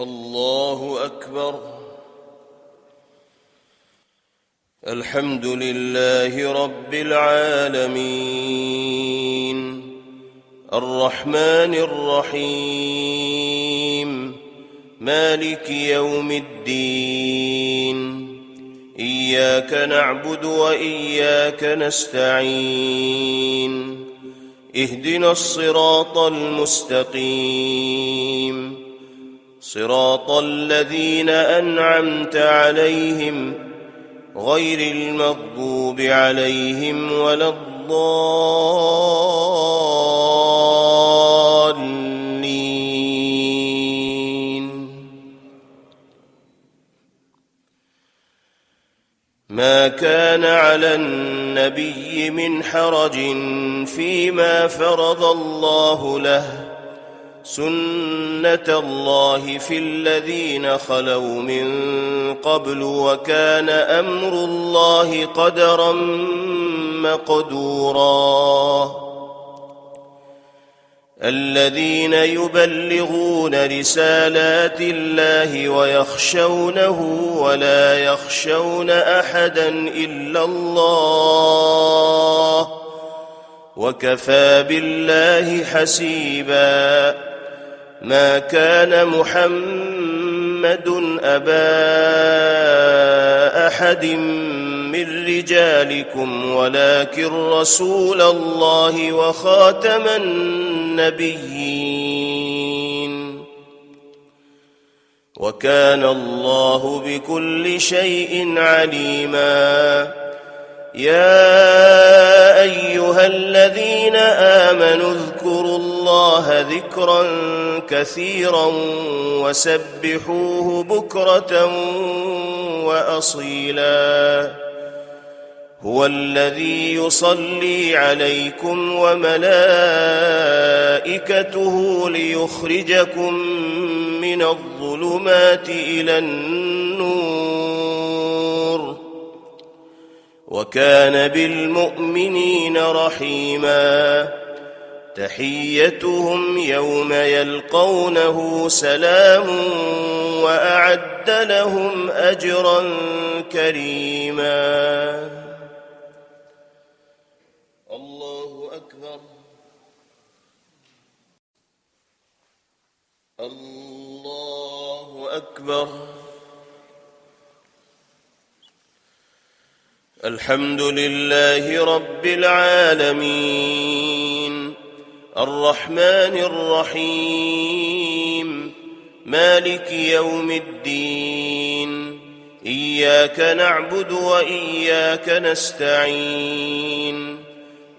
الله أكبر. الحمد لله رب العالمين، الرحمن الرحيم، مالك يوم الدين. إياك نعبد وإياك نستعين. اهدنا الصراط المستقيم، صراط الذين أنعمت عليهم غير المغضوب عليهم ولا الضالين. ما كان على النبي من حرج فيما فرض الله له، سنة الله في الذين خلوا من قبل، وكان أمر الله قدرا مقدورا. الذين يبلغون رسالات الله ويخشونه ولا يخشون أحدا إلا الله، وكفى بالله حسيبا. ما كان محمد أبا أحد من رجالكم ولكن رسول الله وخاتم النبيين، وكان الله بكل شيء عليما. يا أيها الذين آمنوا اذكروا الله ذكرا كثيرا وسبحوه بكرة وأصيلا. هو الذي يصلي عليكم وملائكته ليخرجكم من الظلمات إلى النور، وكان بالمؤمنين رحيما. تحيتهم يوم يلقونه سلام، وأعد لهم أجرا كريما. الله أكبر. الله أكبر. الحمد لله رب العالمين، الرحمن الرحيم، مالك يوم الدين. إياك نعبد وإياك نستعين.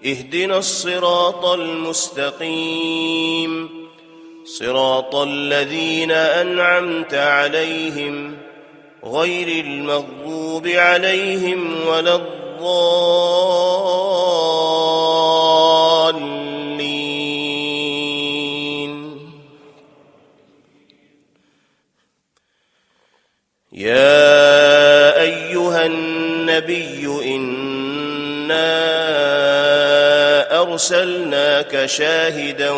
اهدنا الصراط المستقيم، صراط الذين أنعمت عليهم غير المغضوب عليهم ولا الضالين. يا أيها النبي إنا أرسلناك شاهدا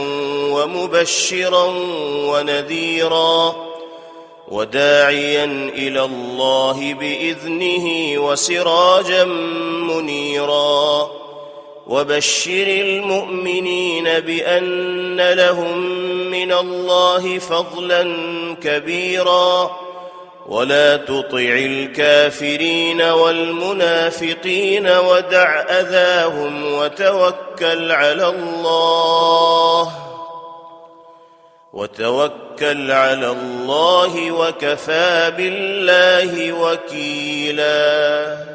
ومبشرا ونذيرا وداعيا إلى الله بإذنه وسراجا منيرا. وبشر المؤمنين بأن لهم من الله فضلا كبيرا، ولا تطع الكافرين والمنافقين ودع أذاهم وتوكل على الله وكفى بالله وكيلا.